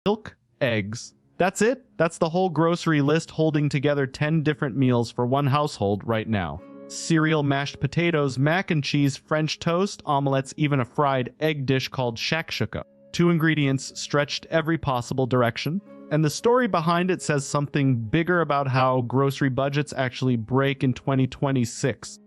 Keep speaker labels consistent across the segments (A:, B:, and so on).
A: milk, eggs. That's it. That's the whole grocery list holding together 10 different meals for one household right now. Cereal, mashed potatoes, mac and cheese, French toast, omelets, even a fried egg dish called shakshuka. 2 ingredients stretched every possible direction. And the story behind it says something bigger about how grocery budgets actually break in 2026.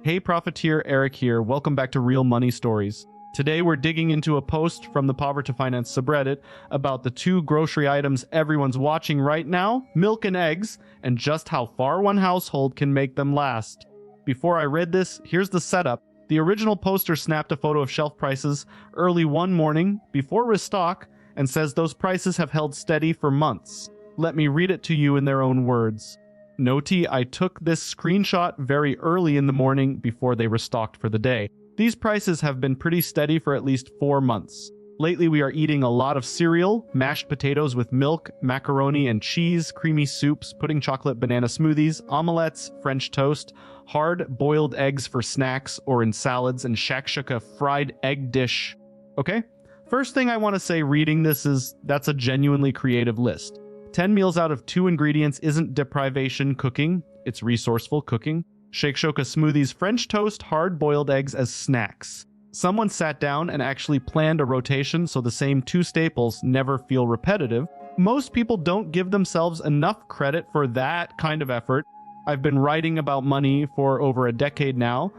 A: Hey Profiteer, Eric here. Welcome back to Real Money Stories. Today we're digging into a post from the Poverty Finance subreddit about the 2 grocery items everyone's watching right now, milk and eggs, and just how far one household can make them last. Before I read this, here's the setup. The original poster snapped a photo of shelf prices early one morning before restock and says those prices have held steady for months. Let me read it to you in their own words. Noti, I took this screenshot very early in the morning before they restocked for the day. These prices have been pretty steady for at least 4 months. Lately we are eating a lot of cereal, mashed potatoes with milk, macaroni and cheese, creamy soups, pudding chocolate banana smoothies, omelettes, French toast, hard boiled eggs for snacks or in salads, and shakshuka fried egg dish. Okay? First thing I want to say reading this is that's a genuinely creative list. 10 meals out of 2 ingredients isn't deprivation cooking, it's resourceful cooking. Shakshuka smoothies, French toast, hard-boiled eggs as snacks. Someone sat down and actually planned a rotation so the same 2 staples never feel repetitive. Most people don't give themselves enough credit for that kind of effort. I've been writing about money for over a decade now,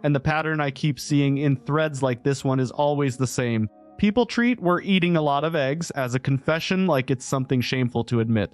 A: and the pattern I keep seeing in threads like this one is always the same. People treat we're eating a lot of eggs as a confession like it's something shameful to admit.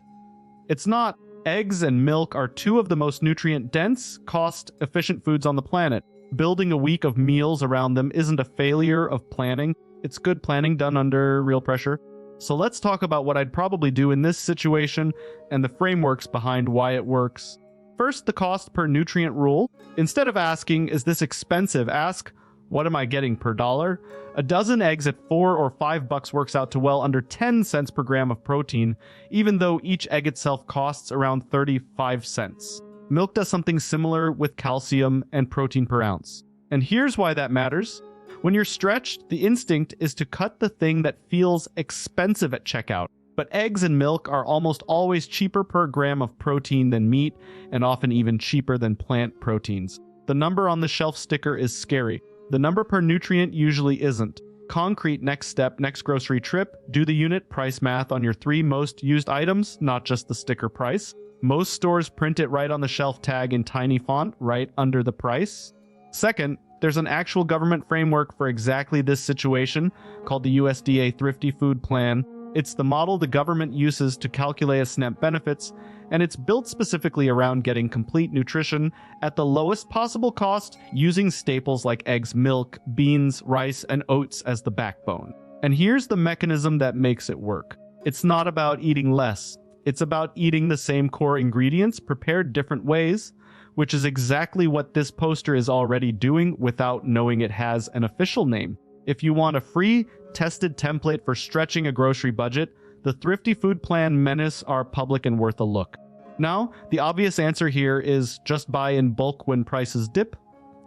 A: It's not. Eggs and milk are 2 of the most nutrient-dense, cost-efficient foods on the planet. Building a week of meals around them isn't a failure of planning. It's good planning done under real pressure. So let's talk about what I'd probably do in this situation and the frameworks behind why it works. First, the cost per nutrient rule. Instead of asking, is this expensive, ask, what am I getting per dollar? A dozen eggs at $4 or $5 works out to well under 10 cents per gram of protein, even though each egg itself costs around 35 cents. Milk does something similar with calcium and protein per ounce. And here's why that matters. When you're stretched, the instinct is to cut the thing that feels expensive at checkout. But eggs and milk are almost always cheaper per gram of protein than meat, and often even cheaper than plant proteins. The number on the shelf sticker is scary. The number per nutrient usually isn't. Concrete next step, next grocery trip, do the unit price math on your 3 most used items, not just the sticker price. Most stores print it right on the shelf tag in tiny font, right under the price. Second, there's an actual government framework for exactly this situation called the USDA Thrifty Food Plan. It's the model the government uses to calculate SNP benefits, and it's built specifically around getting complete nutrition at the lowest possible cost using staples like eggs, milk, beans, rice, and oats as the backbone. And here's the mechanism that makes it work. It's not about eating less. It's about eating the same core ingredients prepared different ways, which is exactly what this poster is already doing without knowing it has an official name. If you want a free, tested template for stretching a grocery budget, the Thrifty Food Plan menus are public and worth a look. Now, the obvious answer here is just buy in bulk when prices dip,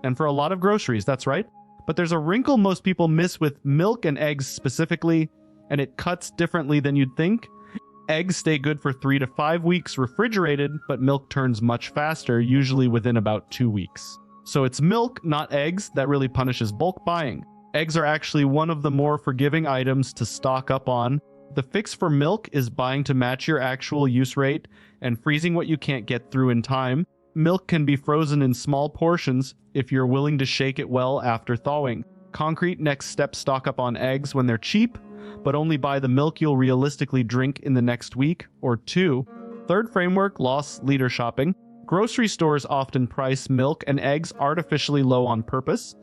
A: and for a lot of groceries, that's right. But there's a wrinkle most people miss with milk and eggs specifically, and it cuts differently than you'd think. Eggs stay good for 3 to 5 weeks refrigerated, but milk turns much faster, usually within about 2 weeks. So it's milk, not eggs, that really punishes bulk buying. Eggs are actually one of the more forgiving items to stock up on. The fix for milk is buying to match your actual use rate and freezing what you can't get through in time. Milk can be frozen in small portions if you're willing to shake it well after thawing. Concrete next step, stock up on eggs when they're cheap, but only buy the milk you'll realistically drink in the next week or 2. Third framework, loss leader shopping. Grocery stores often price milk and eggs artificially low on purpose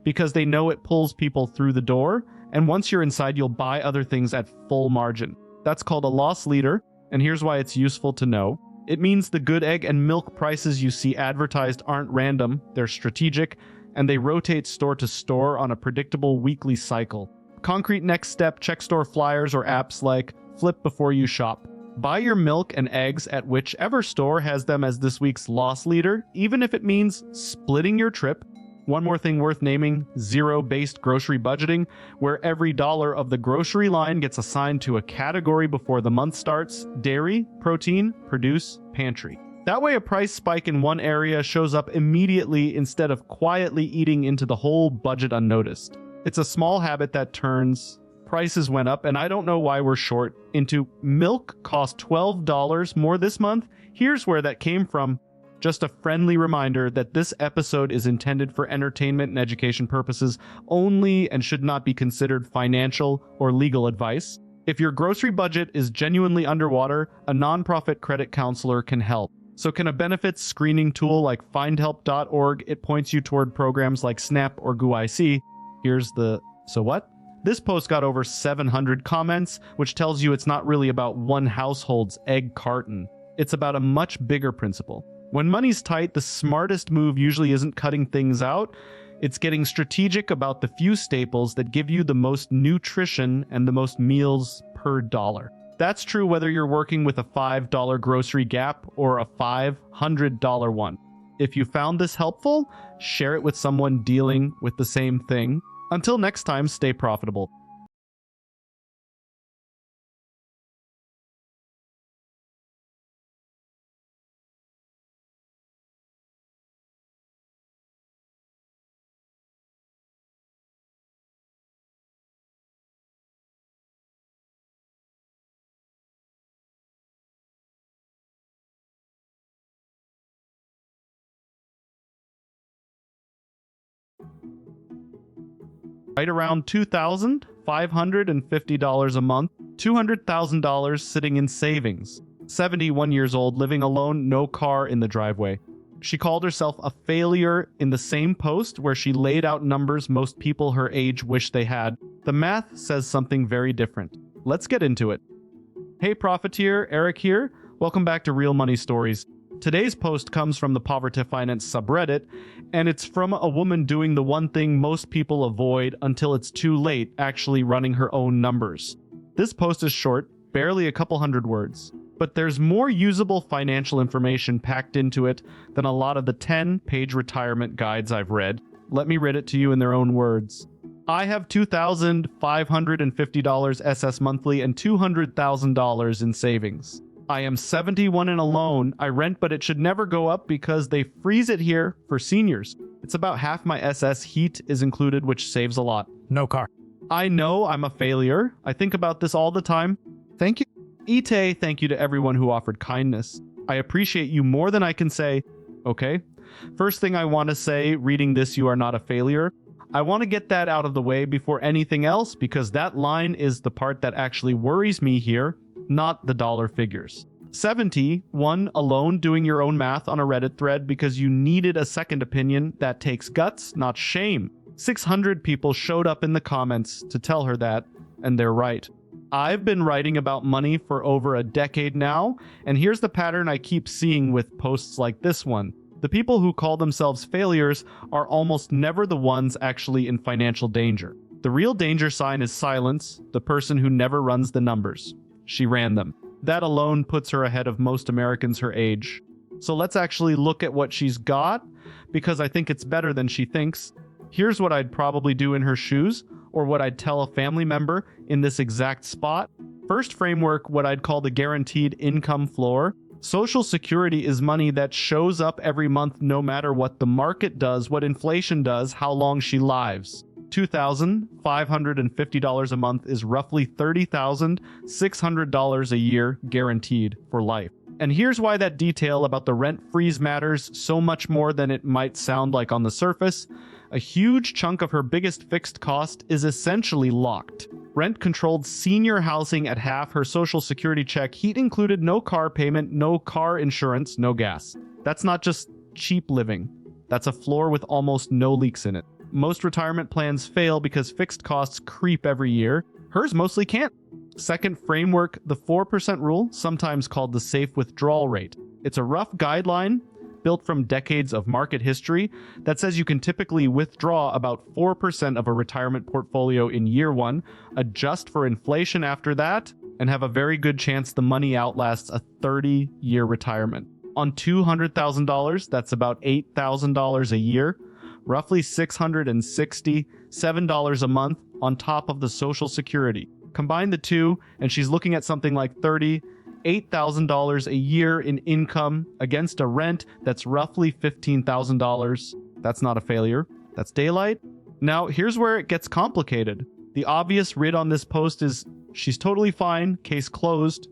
A: because they know it pulls people through the door, and once you're inside, you'll buy other things at full margin. That's called a loss leader, and here's why it's useful to know. It means the good egg and milk prices you see advertised aren't random, they're strategic, and they rotate store to store on a predictable weekly cycle. Concrete next step, check store flyers or apps like Flip before you shop. Buy your milk and eggs at whichever store has them as this week's loss leader, even if it means splitting your trip. One more thing worth naming, zero-based grocery budgeting, where every dollar of the grocery line gets assigned to a category before the month starts: dairy, protein, produce, pantry. That way a price spike in one area shows up immediately instead of quietly eating into the whole budget unnoticed. It's a small habit that turns prices went up and I don't know why we're short into milk cost $12 more this month. Here's where that came from. Just a friendly reminder that this episode is intended for entertainment and education purposes only and should not be considered financial or legal advice. If your grocery budget is genuinely underwater, a nonprofit credit counselor can help. So can a benefits screening tool like findhelp.org? It points you toward programs like SNAP or GUIC. Here's the so what? This post got over 700 comments, which tells you it's not really about one household's egg carton. It's about a much bigger principle. When money's tight, the smartest move usually isn't cutting things out. It's getting strategic about the few staples that give you the most nutrition and the most meals per dollar. That's true whether you're working with a $5 grocery gap or a $500 one. If you found this helpful, share it with someone dealing with the same thing. Until next time, stay profitable. Right around $2,550 a month, $200,000 sitting in savings. 71 years old, living alone, no car in the driveway. She called herself a failure in the same post where she laid out numbers most people her age wish they had. The math says something very different. Let's get into it. Hey Profiteer, Eric here. Welcome back to Real Money Stories. Today's post comes from the Poverty Finance subreddit, and it's from a woman doing the one thing most people avoid until it's too late, actually running her own numbers. This post is short, barely a couple hundred words, but there's more usable financial information packed into it than a lot of the 10-page retirement guides I've read. Let me read it to you in their own words. I have $2,550 SS monthly and $200,000 in savings. I am 71 and alone. I rent, but it should never go up because they freeze it here for seniors. It's about half my SS. Heat is included, which saves a lot.
B: No car.
A: I know I'm a failure. I think about this all the time. Thank you. Ite, thank you to everyone who offered kindness. I appreciate you more than I can say. Okay. First thing I want to say, reading this, you are not a failure. I want to get that out of the way before anything else because that line is the part that actually worries me here. Not the dollar figures. 71 alone, doing your own math on a Reddit thread because you needed a second opinion. That takes guts, not shame. 600 people showed up in the comments to tell her that, and they're right. I've been writing about money for over a decade now, and here's the pattern I keep seeing with posts like this one. The people who call themselves failures are almost never the ones actually in financial danger. The real danger sign is silence, the person who never runs the numbers. She ran them. That alone puts her ahead of most Americans her age. So let's actually look at what she's got, because I think it's better than she thinks. Here's what I'd probably do in her shoes, or what I'd tell a family member in this exact spot. First framework, what I'd call the guaranteed income floor. Social Security is money that shows up every month no matter what the market does, what inflation does, how long she lives. $2,550 a month is roughly $30,600 a year guaranteed for life. And here's why that detail about the rent freeze matters so much more than it might sound like on the surface. A huge chunk of her biggest fixed cost is essentially locked. Rent-controlled senior housing at half her Social Security check, heat included, no car payment, no car insurance, no gas. That's not just cheap living. That's a floor with almost no leaks in it. Most retirement plans fail because fixed costs creep every year. Hers mostly can't. Second framework, the 4% rule, sometimes called the safe withdrawal rate. It's a rough guideline built from decades of market history that says you can typically withdraw about 4% of a retirement portfolio in year one, adjust for inflation after that, and have a very good chance the money outlasts a 30-year retirement. On $200,000, that's about $8,000 a year. roughly $667 a month on top of the Social Security. Combine the two, and she's looking at something like $38,000 a year in income against a rent that's roughly $15,000. That's not a failure. That's daylight. Now, here's where it gets complicated. The obvious read on this post is she's totally fine, case closed.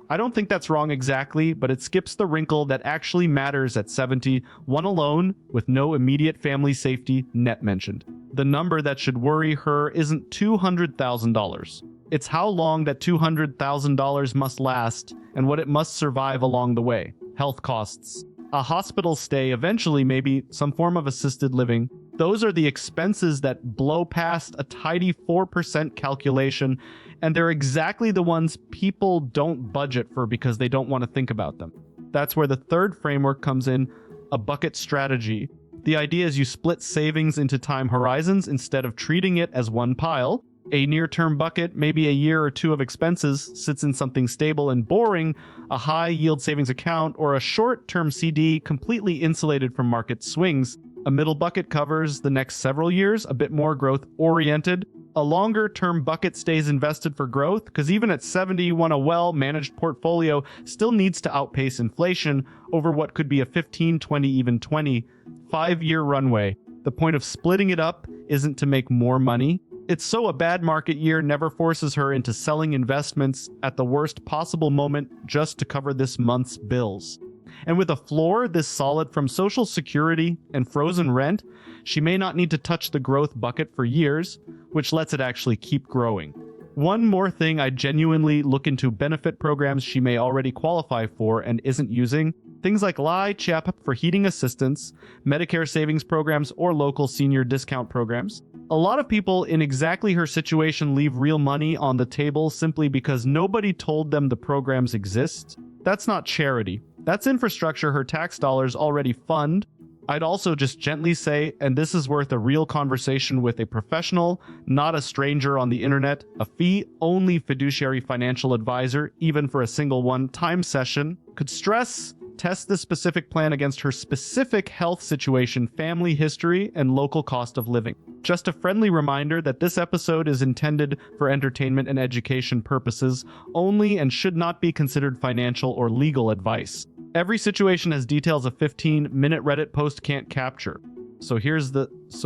A: I don't think that's wrong exactly, but it skips the wrinkle that actually matters at 70, one alone with no immediate family safety net mentioned. The number that should worry her isn't $200,000. It's how long that $200,000 must last and what it must survive along the way. Health costs, a hospital stay, eventually maybe some form of assisted living. Those are the expenses that blow past a tidy 4% calculation, and they're exactly the ones people don't budget for because they don't want to think about them. That's where the third framework comes in, a bucket strategy. The idea is you split savings into time horizons instead of treating it as one pile. A near-term bucket, maybe a year or two of expenses, sits in something stable and boring, a high-yield savings account, or a short-term CD completely insulated from market swings. A middle bucket covers the next several years, a bit more growth-oriented. A longer-term bucket stays invested for growth, because even at 70, you want a well-managed portfolio still needs to outpace inflation over what could be a 15, 20, even 25-year runway. The point of splitting it up isn't to make more money. It's so a bad market year never forces her into selling investments at the worst possible moment just to cover this month's bills. And with a floor this solid from Social Security and frozen rent, she may not need to touch the growth bucket for years, which lets it actually keep growing. One more thing, I genuinely look into benefit programs she may already qualify for and isn't using. Things like LIHTC for heating assistance, Medicare savings programs, or local senior discount programs. A lot of people in exactly her situation leave real money on the table simply because nobody told them the programs exist. That's not charity. That's infrastructure her tax dollars already fund. I'd also just gently say, and this is worth a real conversation with a professional, not a stranger on the internet, a fee-only fiduciary financial advisor, even for a single one-time session, could stress, test the specific plan against her specific health situation, family history, and local cost of living. Just a friendly reminder that this episode is intended for entertainment and education purposes only and should not be considered financial or legal advice. Every situation has details a 15-minute Reddit post can't capture. So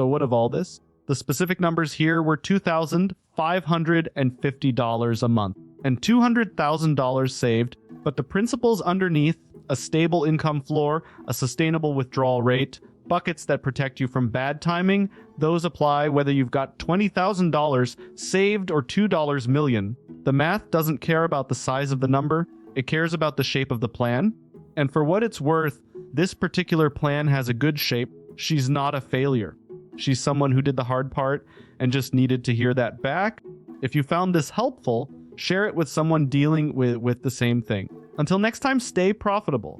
A: what of all this? The specific numbers here were $2,550 a month and $200,000 saved, but the principles underneath, a stable income floor, a sustainable withdrawal rate, buckets that protect you from bad timing, those apply whether you've got $20,000 saved or $2 million. The math doesn't care about the size of the number, it cares about the shape of the plan. And for what it's worth, this particular plan has a good shape. She's not a failure. She's someone who did the hard part and just needed to hear that back. If you found this helpful, share it with someone dealing with the same thing. Until next time, stay profitable.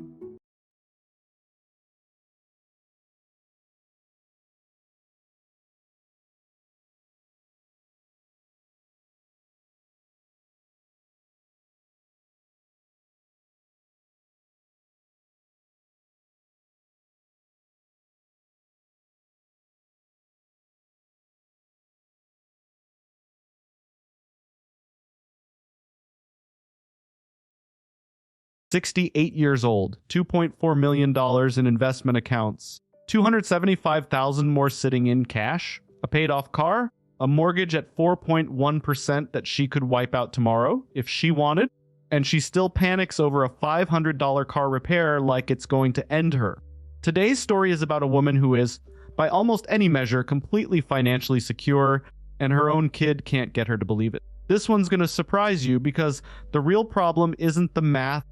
A: $68 years old, $2.4 million in investment accounts, $275,000 more sitting in cash, a paid-off car, a mortgage at 4.1% that she could wipe out tomorrow if she wanted, and she still panics over a $500 car repair like it's going to end her. Today's story is about a woman who is, by almost any measure, completely financially secure, and her own kid can't get her to believe it. This one's going to surprise you because the real problem isn't the math.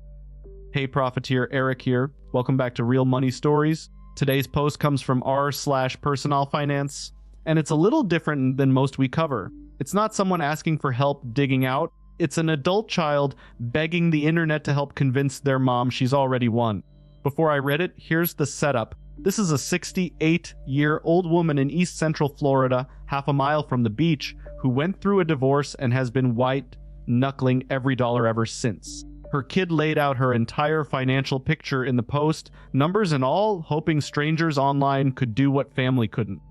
A: Hey Profiteer, Eric here. Welcome back to Real Money Stories. Today's post comes from r/personal finance, and it's a little different than most we cover. It's not someone asking for help digging out. It's an adult child begging the internet to help convince their mom she's already won. Before I read it, here's the setup. This is a 68-year-old woman in East Central Florida, half a mile from the beach, who went through a divorce and has been white-knuckling every dollar ever since. Her kid laid out her entire financial picture in the post, numbers and all, hoping strangers online could do what family couldn't.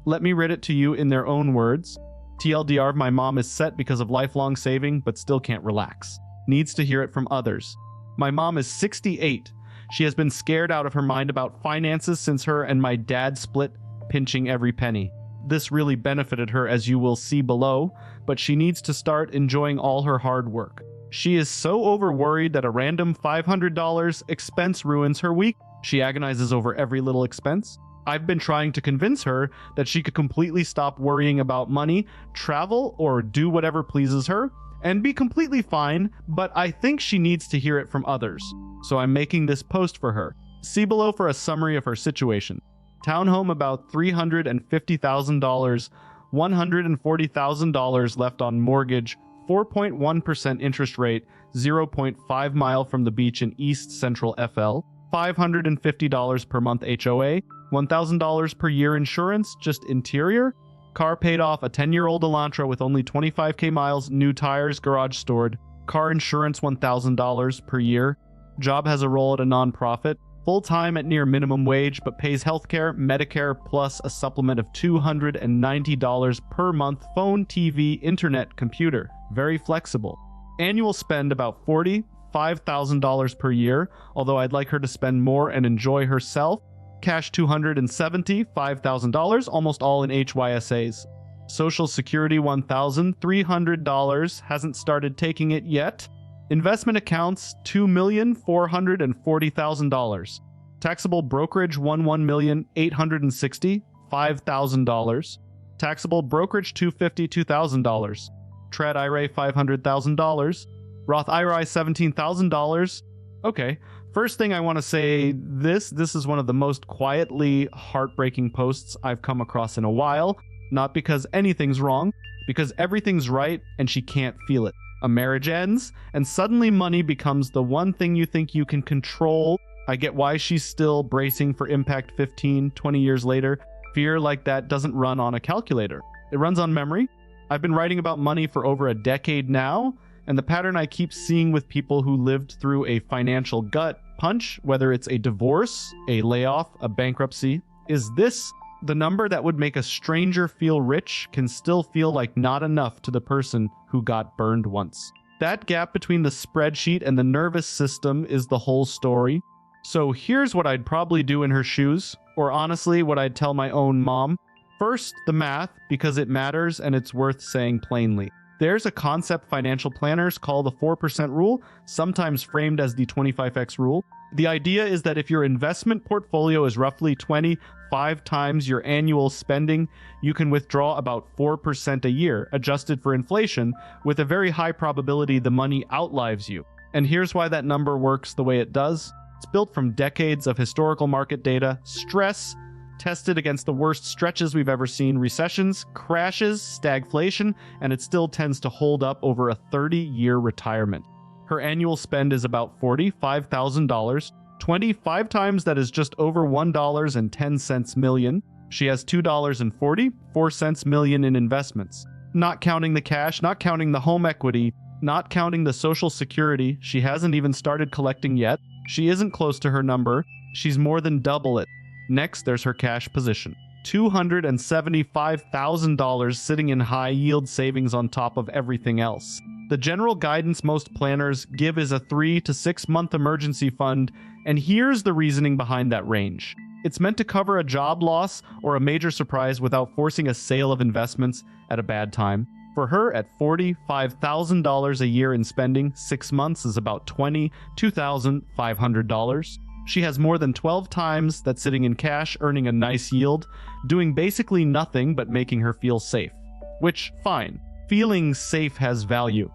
A: Let me read it to you in their own words. TLDR, my mom is set because of lifelong saving, but still can't relax. Needs to hear it from others. My mom is 68. She has been scared out of her mind about finances since her and my dad split, pinching every penny. This really benefited her, as you will see below, but she needs to start enjoying all her hard work. She is so over-worried that a random $500 expense ruins her week. She agonizes over every little expense. I've been trying to convince her that she could completely stop worrying about money, travel, or do whatever pleases her, and be completely fine, but I think she needs to hear it from others. So I'm making this post for her. See below for a summary of her situation. Townhome about $350,000, $140,000 left on mortgage, 4.1% interest rate, 0.5 mile from the beach in East Central FL, $550 per month HOA, $1,000 per year insurance, just interior, car paid off, a 10-year-old Elantra with only 25k miles, new tires, garage stored, car insurance $1,000 per year, job has a role at a nonprofit, full-time at near minimum wage but pays healthcare, Medicare, plus a supplement of $290 per month, phone, TV, internet, computer. Very flexible. Annual spend about $45,000 per year, although I'd like her to spend more and enjoy herself. Cash $275,000, almost all in HYSAs. Social Security $1,300, hasn't started taking it yet. Investment accounts $2,440,000. Taxable brokerage $1,865,000. Taxable brokerage $252,000. Trad IRA $500,000. Roth IRA $17,000. Okay, first thing I want to say, this is one of the most quietly heartbreaking posts I've come across in a while. Not because anything's wrong, because everything's right and she can't feel it. A marriage ends, and suddenly money becomes the one thing you think you can control. I get why she's still bracing for impact 15, 20 years later. Fear like that doesn't run on a calculator. It runs on memory. I've been writing about money for over a decade now, and the pattern I keep seeing with people who lived through a financial gut punch, whether it's a divorce, a layoff, a bankruptcy, is this: the number that would make a stranger feel rich can still feel like not enough to the person who got burned once. That gap between the spreadsheet and the nervous system is the whole story. So here's what I'd probably do in her shoes, or honestly, what I'd tell my own mom. First, the math, because it matters and it's worth saying plainly. There's a concept financial planners call the 4% rule, sometimes framed as the 25x rule. The idea is that if your investment portfolio is roughly 25 times your annual spending, you can withdraw about 4% a year, adjusted for inflation, with a very high probability the money outlives you. And here's why that number works the way it does. It's built from decades of historical market data, stress, tested against the worst stretches we've ever seen, recessions, crashes, stagflation, and it still tends to hold up over a 30-year retirement. Her annual spend is about $45,000. 25 times that is just over $1.10 million. She has $2.44 million in investments. Not counting the cash, not counting the home equity, not counting the Social Security. She hasn't even started collecting yet. She isn't close to her number. She's more than double it. Next, there's her cash position. $275,000 sitting in high-yield savings on top of everything else. The general guidance most planners give is a 3 to 6 month emergency fund, and here's the reasoning behind that range. It's meant to cover a job loss or a major surprise without forcing a sale of investments at a bad time. For her, at $45,000 a year in spending, 6 months is about $22,500. She has more than 12 times that sitting in cash, earning a nice yield, doing basically nothing but making her feel safe. Which, fine. Feeling safe has value.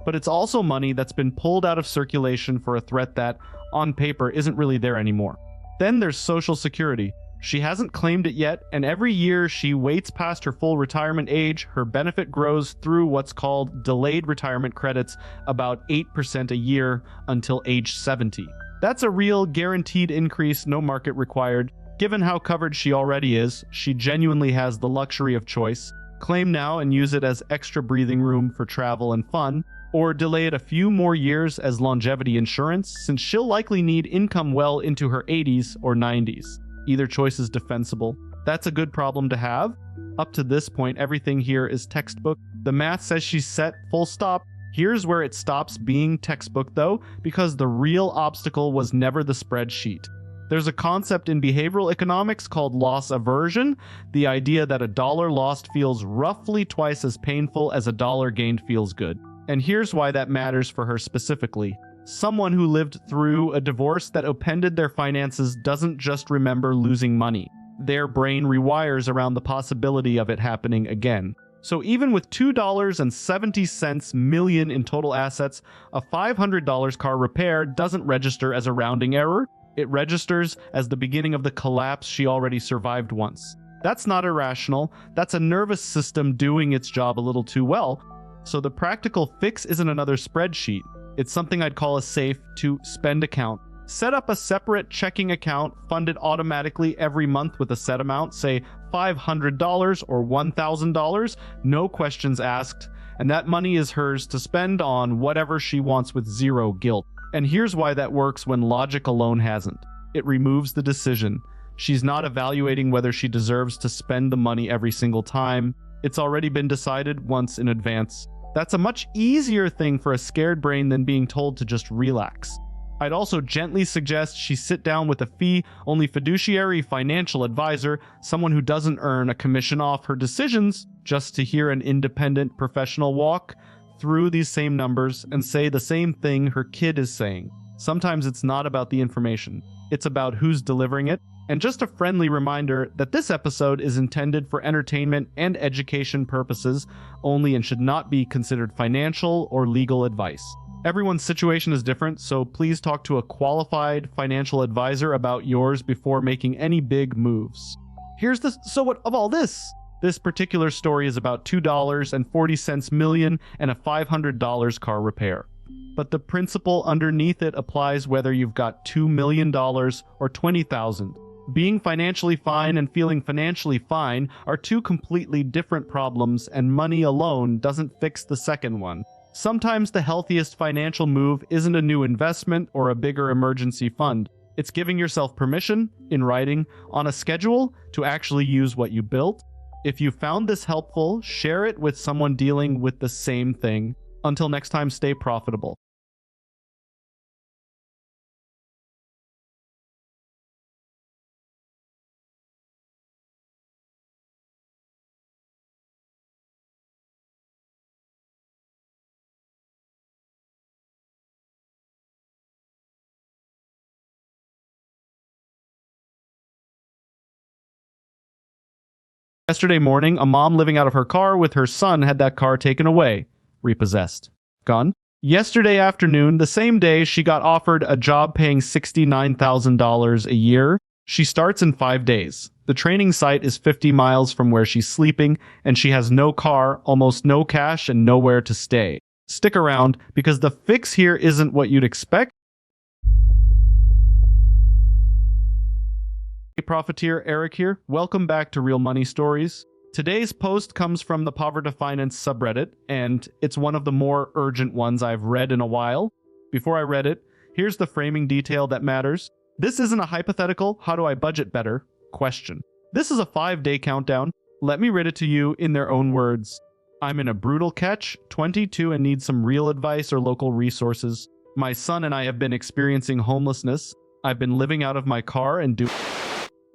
A: But it's also money that's been pulled out of circulation for a threat that, on paper, isn't really there anymore. Then there's Social Security. She hasn't claimed it yet, and every year she waits past her full retirement age, her benefit grows through what's called delayed retirement credits, about 8% a year until age 70. That's a real guaranteed increase, no market required. Given how covered she already is, she genuinely has the luxury of choice. Claim now and use it as extra breathing room for travel and fun, or delay it a few more years as longevity insurance, since she'll likely need income well into her 80s or 90s. Either choice is defensible. That's a good problem to have. Up to this point, everything here is textbook. The math says she's set, full stop. Here's where it stops being textbook though, because the real obstacle was never the spreadsheet. There's a concept in behavioral economics called loss aversion, the idea that a dollar lost feels roughly twice as painful as a dollar gained feels good. And here's why that matters for her specifically. Someone who lived through a divorce that upended their finances doesn't just remember losing money. Their brain rewires around the possibility of it happening again. So even with $2.70 million in total assets, a $500 car repair doesn't register as a rounding error. It registers as the beginning of the collapse she already survived once. That's not irrational. That's a nervous system doing its job a little too well. So the practical fix isn't another spreadsheet. It's something I'd call a safe to spend account. Set up a separate checking account, fund it automatically every month with a set amount, say $500 or $1,000, no questions asked, and that money is hers to spend on whatever she wants with zero guilt. And here's why that works when logic alone hasn't. It removes the decision. She's not evaluating whether she deserves to spend the money every single time. It's already been decided once in advance. That's a much easier thing for a scared brain than being told to just relax. I'd also gently suggest she sit down with a fee-only fiduciary financial advisor, someone who doesn't earn a commission off her decisions, just to hear an independent professional walk through these same numbers and say the same thing her kid is saying. Sometimes it's not about the information, it's about who's delivering it. And just a friendly reminder that this episode is intended for entertainment and education purposes only and should not be considered financial or legal advice. Everyone's situation is different, so please talk to a qualified financial advisor about yours before making any big moves. So what of all this? This particular story is about $2.40 million and a $500 car repair. But the principle underneath it applies whether you've got $2 million or $20,000. Being financially fine and feeling financially fine are two completely different problems, and money alone doesn't fix the second one. Sometimes the healthiest financial move isn't a new investment or a bigger emergency fund. It's giving yourself permission, in writing, on a schedule, to actually use what you built. If you found this helpful, share it with someone dealing with the same thing. Until next time, stay profitable. Yesterday morning, a mom living out of her car with her son had that car taken away, repossessed. Gone. Yesterday afternoon, the same day she got offered a job paying $69,000 a year, she starts in 5 days. The training site is 50 miles from where she's sleeping, and she has no car, almost no cash, and nowhere to stay. Stick around, because the fix here isn't what you'd expect. Hey Profiteer, Eric here. Welcome back to Real Money Stories. Today's post comes from the Poverty Finance subreddit, and it's one of the more urgent ones I've read in a while. Before I read it, here's the framing detail that matters. This isn't a hypothetical, how do I budget better question. This is a 5-day countdown. Let me read it to you in their own words. I'm in a brutal catch, 22, and need some real advice or local resources. My son and I have been experiencing homelessness. I've been living out of my car and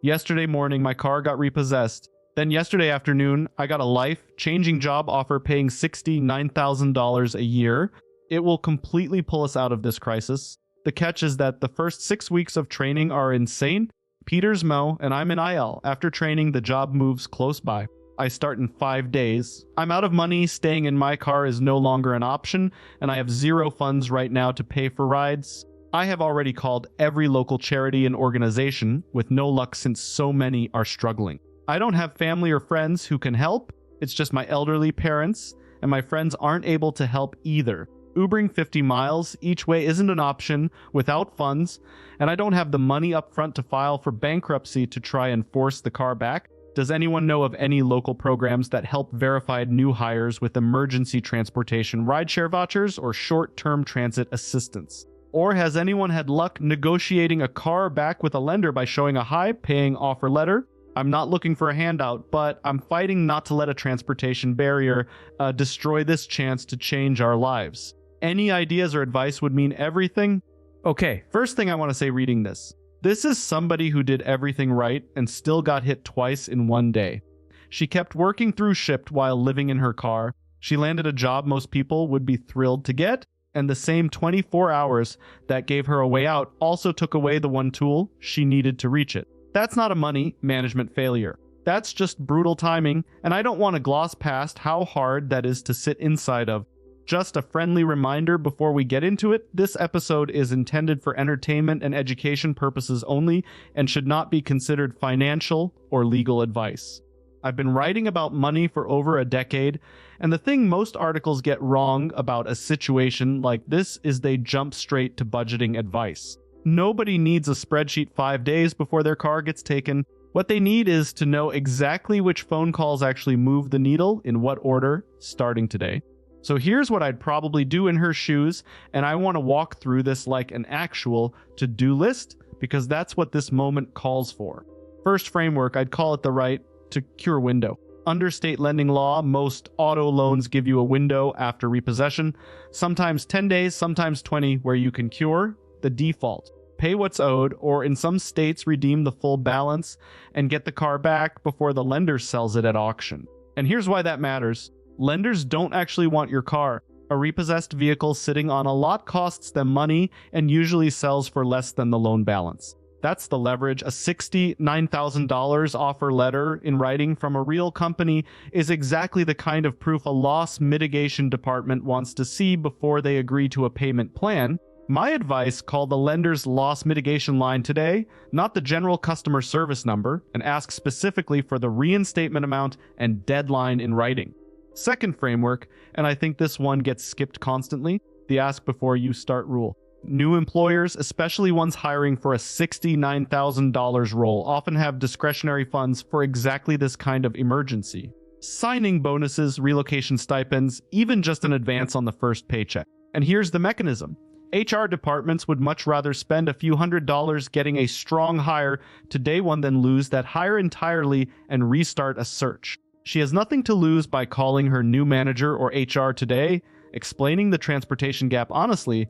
A: Yesterday morning, my car got repossessed. Then yesterday afternoon, I got a life-changing job offer paying $69,000 a year. It will completely pull us out of this crisis. The catch is that the first 6 weeks of training are insane. Peter's Mo, and I'm in IL. After training, the job moves close by. I start in 5 days. I'm out of money, staying in my car is no longer an option, and I have zero funds right now to pay for rides. I have already called every local charity and organization, with no luck since so many are struggling. I don't have family or friends who can help. It's just my elderly parents, and my friends aren't able to help either. Ubering 50 miles each way isn't an option without funds, and I don't have the money up front to file for bankruptcy to try and force the car back. Does anyone know of any local programs that help verified new hires with emergency transportation rideshare vouchers or short-term transit assistance? Or has anyone had luck negotiating a car back with a lender by showing a high-paying offer letter? I'm not looking for a handout, but I'm fighting not to let a transportation barrier destroy this chance to change our lives. Any ideas or advice would mean everything. Okay, first thing I want to say reading this. This is somebody who did everything right and still got hit twice in one day. She kept working through shift while living in her car. She landed a job most people would be thrilled to get, and the same 24 hours that gave her a way out also took away the one tool she needed to reach it. That's not a money management failure. That's just brutal timing, and I don't want to gloss past how hard that is to sit inside of. Just a friendly reminder before we get into it, this episode is intended for entertainment and education purposes only and should not be considered financial or legal advice. I've been writing about money for over a decade, and the thing most articles get wrong about a situation like this is they jump straight to budgeting advice. Nobody needs a spreadsheet 5 days before their car gets taken. What they need is to know exactly which phone calls actually move the needle in what order starting today. So here's what I'd probably do in her shoes, and I want to walk through this like an actual to-do list because that's what this moment calls for. First framework, I'd call it the right to cure window. Under state lending law, most auto loans give you a window after repossession, sometimes 10 days, sometimes 20, where you can cure the default, pay what's owed, or in some states redeem the full balance and get the car back before the lender sells it at auction. And here's why that matters. Lenders don't actually want your car. A repossessed vehicle sitting on a lot costs them money and usually sells for less than the loan balance. That's the leverage. A $69,000 offer letter in writing from a real company is exactly the kind of proof a loss mitigation department wants to see before they agree to a payment plan. My advice, call the lender's loss mitigation line today, not the general customer service number, and ask specifically for the reinstatement amount and deadline in writing. Second framework, and I think this one gets skipped constantly, the ask before you start rule. New employers, especially ones hiring for a $69,000 role, often have discretionary funds for exactly this kind of emergency. Signing bonuses, relocation stipends, even just an advance on the first paycheck. And here's the mechanism. HR departments would much rather spend a few $100s getting a strong hire to day one than lose that hire entirely and restart a search. She has nothing to lose by calling her new manager or HR today, explaining the transportation gap honestly,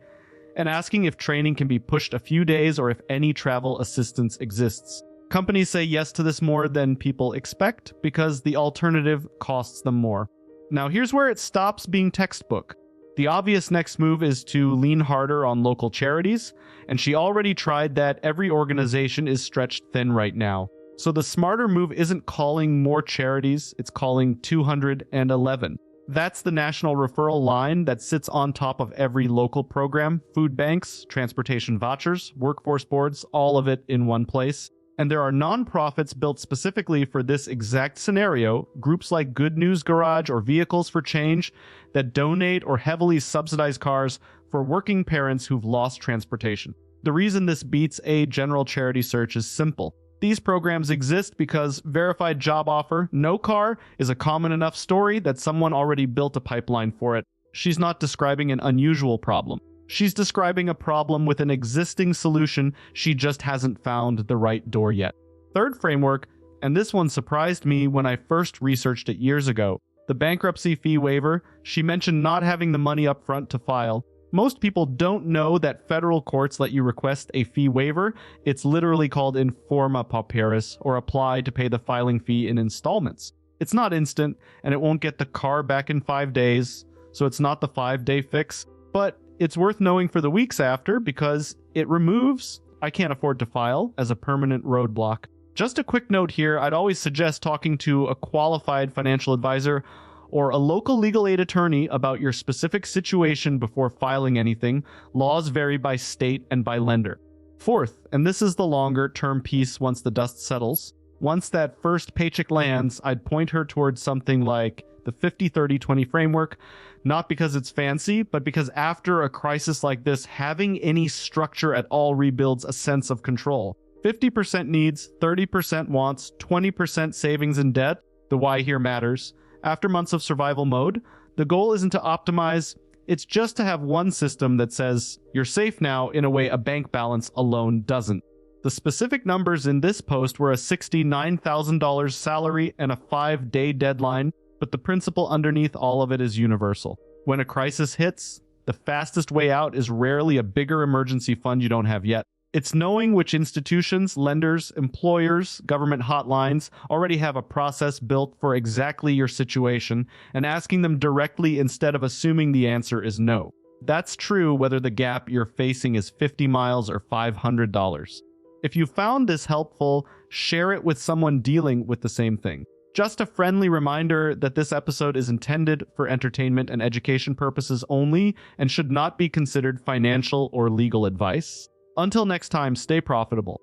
A: and asking if training can be pushed a few days or if any travel assistance exists. Companies say yes to this more than people expect because the alternative costs them more. Now here's where it stops being textbook. The obvious next move is to lean harder on local charities, and she already tried that. Every organization is stretched thin right now. So the smarter move isn't calling more charities, it's calling 211. That's the national referral line that sits on top of every local program, food banks, transportation vouchers, workforce boards, all of it in one place. And there are nonprofits built specifically for this exact scenario, groups like Good News Garage or Vehicles for Change, that donate or heavily subsidize cars for working parents who've lost transportation. The reason this beats a general charity search is simple. These programs exist because verified job offer, no car, is a common enough story that someone already built a pipeline for it. She's not describing an unusual problem. She's describing a problem with an existing solution. She just hasn't found the right door yet. Third framework, and this one surprised me when I first researched it years ago. The bankruptcy fee waiver, she mentioned not having the money up front to file. Most people don't know that federal courts let you request a fee waiver. It's literally called informa pauperis, or apply to pay the filing fee in installments. It's not instant, and it won't get the car back in 5 days, so it's not the 5-day fix. But it's worth knowing for the weeks after because it removes "I can't afford to file" as a permanent roadblock. Just a quick note here, I'd always suggest talking to a qualified financial advisor or a local legal aid attorney about your specific situation before filing anything. Laws vary by state and by lender. Fourth, and this is the longer-term piece once the dust settles, once that first paycheck lands, I'd point her towards something like the 50-30-20 framework, not because it's fancy, but because after a crisis like this, having any structure at all rebuilds a sense of control. 50% needs, 30% wants, 20% savings and debt. The why here matters. After months of survival mode, the goal isn't to optimize, it's just to have one system that says, you're safe now in a way a bank balance alone doesn't. The specific numbers in this post were a $69,000 salary and a 5-day deadline, but the principle underneath all of it is universal. When a crisis hits, the fastest way out is rarely a bigger emergency fund you don't have yet. It's knowing which institutions, lenders, employers, government hotlines already have a process built for exactly your situation and asking them directly instead of assuming the answer is no. That's true whether the gap you're facing is 50 miles or $500. If you found this helpful, share it with someone dealing with the same thing. Just a friendly reminder that this episode is intended for entertainment and education purposes only and should not be considered financial or legal advice. Until next time, stay profitable.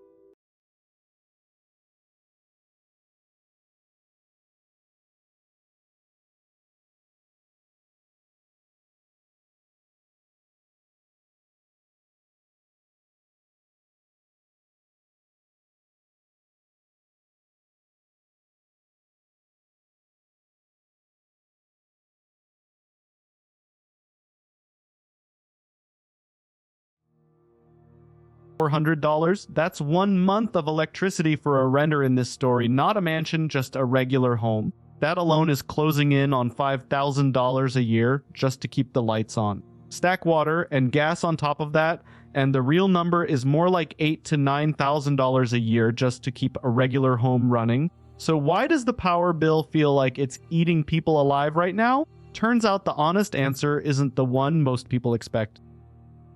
A: $400, that's 1 month of electricity for a renter in this story, not a mansion, just a regular home. That alone is closing in on $5,000 a year just to keep the lights on. Stack water and gas on top of that, and the real number is more like $8,000 to $9,000 a year just to keep a regular home running. So why does the power bill feel like it's eating people alive right now? Turns out the honest answer isn't the one most people expect.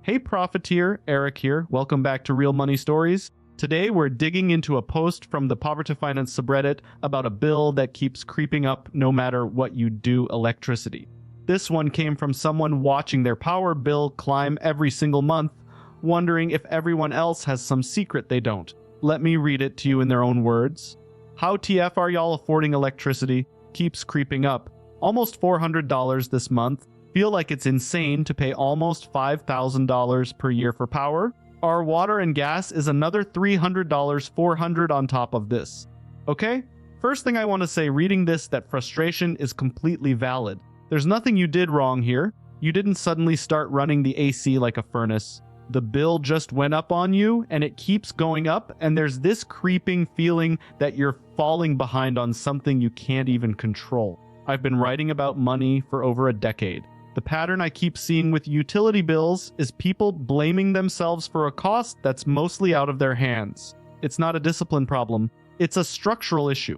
A: Hey Profiteer, Eric here. Welcome back to Real Money Stories. Today we're digging into a post from the Poverty Finance subreddit about a bill that keeps creeping up no matter what you do electricity. This one came from someone watching their power bill climb every single month, wondering if everyone else has some secret they don't. Let me read it to you in their own words. How TF are y'all affording electricity? Keeps creeping up. Almost $400 this month. Feel like it's insane to pay almost $5,000 per year for power. Our water and gas is another $300, $400 on top of this. Okay? First thing I want to say reading this, that frustration is completely valid. There's nothing you did wrong here. You didn't suddenly start running the AC like a furnace. The bill just went up on you and it keeps going up, and there's this creeping feeling that you're falling behind on something you can't even control. I've been writing about money for over a decade. The pattern I keep seeing with utility bills is people blaming themselves for a cost that's mostly out of their hands. It's not a discipline problem, it's a structural issue.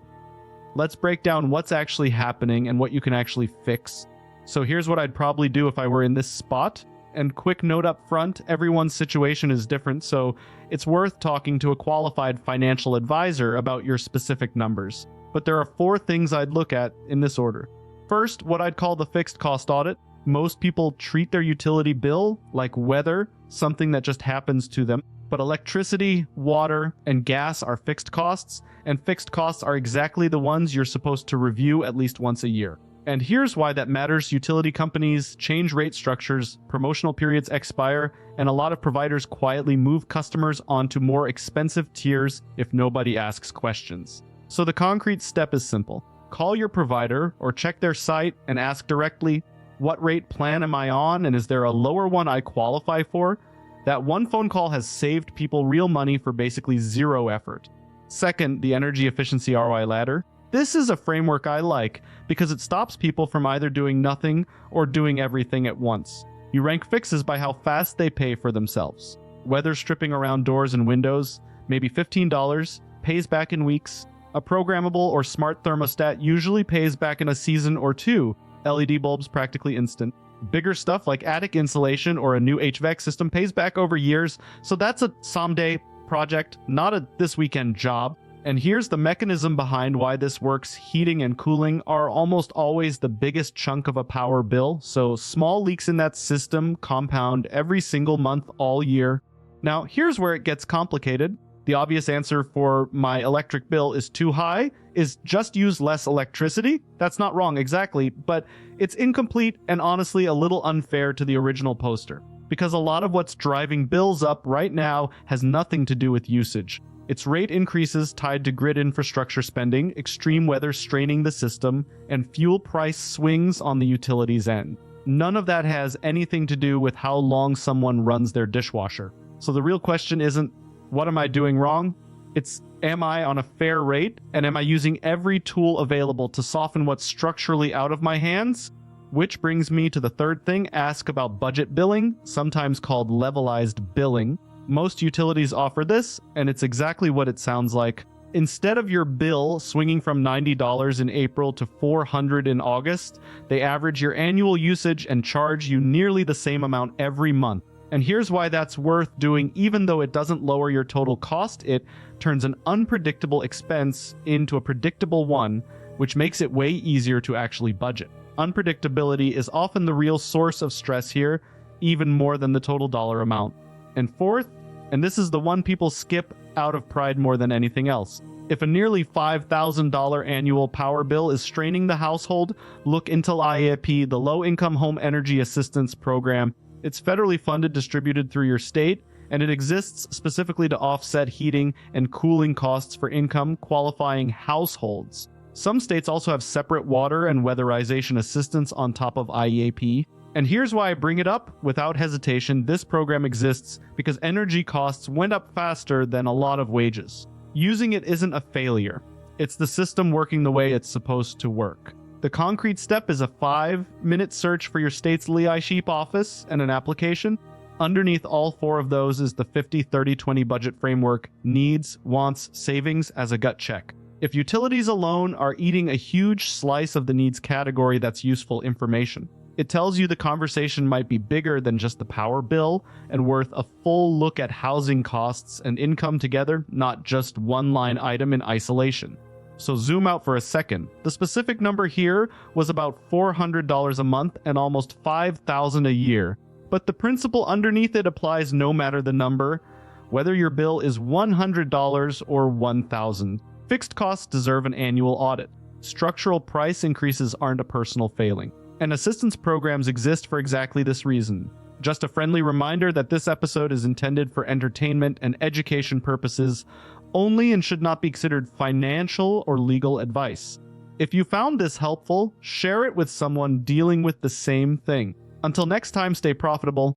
A: Let's break down what's actually happening and what you can actually fix. So here's what I'd probably do if I were in this spot. And quick note up front, everyone's situation is different, so it's worth talking to a qualified financial advisor about your specific numbers. But there are 4 things I'd look at in this order. First, what I'd call the fixed cost audit. Most people treat their utility bill like weather, something that just happens to them. But electricity, water, and gas are fixed costs, and fixed costs are exactly the ones you're supposed to review at least once a year. And here's why that matters. Utility companies change rate structures, promotional periods expire, and a lot of providers quietly move customers onto more expensive tiers if nobody asks questions. So the concrete step is simple. Call your provider or check their site and ask directly, what rate plan am I on, and is there a lower one I qualify for? That one phone call has saved people real money for basically zero effort. Second, the energy efficiency ROI ladder. This is a framework I like because it stops people from either doing nothing or doing everything at once. You rank fixes by how fast they pay for themselves. Weather stripping around doors and windows, maybe $15, pays back in weeks. A programmable or smart thermostat usually pays back in a season or 2. LED bulbs practically instant. Bigger stuff like attic insulation or a new HVAC system pays back over years, so that's a someday project, not a this weekend job. And here's the mechanism behind why this works. Heating and cooling are almost always the biggest chunk of a power bill, so small leaks in that system compound every single month all year. Now, here's where it gets complicated. The obvious answer for my electric bill is too high is just use less electricity. That's not wrong exactly, but it's incomplete and honestly a little unfair to the original poster, because a lot of what's driving bills up right now has nothing to do with usage. Its rate increases tied to grid infrastructure spending, extreme weather straining the system, and fuel price swings on the utilities end. None of that has anything to do with how long someone runs their dishwasher. So the real question isn't, what am I doing wrong? It's, am I on a fair rate, and am I using every tool available to soften what's structurally out of my hands? Which brings me to the third thing, ask about budget billing, sometimes called levelized billing. Most utilities offer this, and it's exactly what it sounds like. Instead of your bill swinging from $90 in April to $400 in August, they average your annual usage and charge you nearly the same amount every month. And here's why that's worth doing. Even though it doesn't lower your total cost, it turns an unpredictable expense into a predictable one, which makes it way easier to actually budget. Unpredictability is often the real source of stress here, even more than the total dollar amount. And fourth, and this is the one people skip out of pride more than anything else. If a nearly $5,000 annual power bill is straining the household, look into IAP, the Low Income Home Energy Assistance Program. It's federally funded, distributed through your state, and it exists specifically to offset heating and cooling costs for income qualifying households. Some states also have separate water and weatherization assistance on top of IEAP. And here's why I bring it up without hesitation. This program exists because energy costs went up faster than a lot of wages. Using it isn't a failure. It's the system working the way it's supposed to work. The concrete step is a 5-minute search for your state's Lehigh Sheep office and an application. Underneath all four of those is the 50-30-20 budget framework, needs, wants, savings as a gut check. If utilities alone are eating a huge slice of the needs category, that's useful information. It tells you the conversation might be bigger than just the power bill and worth a full look at housing costs and income together, not just one line item in isolation. So zoom out for a second. The specific number here was about $400 a month and almost $5,000 a year. But the principle underneath it applies no matter the number, whether your bill is $100 or $1,000. Fixed costs deserve an annual audit. Structural price increases aren't a personal failing. And assistance programs exist for exactly this reason. Just a friendly reminder that this episode is intended for entertainment and education purposes only and should not be considered financial or legal advice. If you found this helpful, share it with someone dealing with the same thing. Until next time, stay profitable.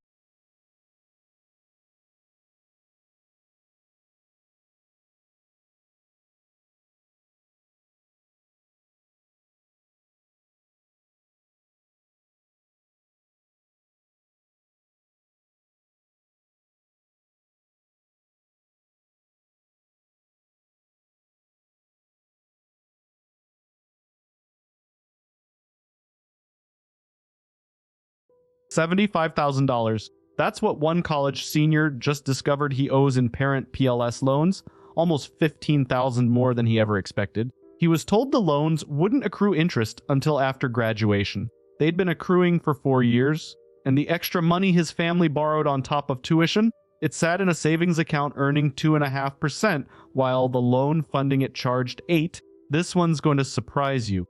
A: $75,000. That's what one college senior just discovered he owes in parent PLS loans, almost $15,000 more than he ever expected. He was told the loans wouldn't accrue interest until after graduation. They'd been accruing for 4 years, and the extra money his family borrowed on top of tuition, it sat in a savings account earning 2.5%, while the loan funding it charged 8%. This one's going to surprise you.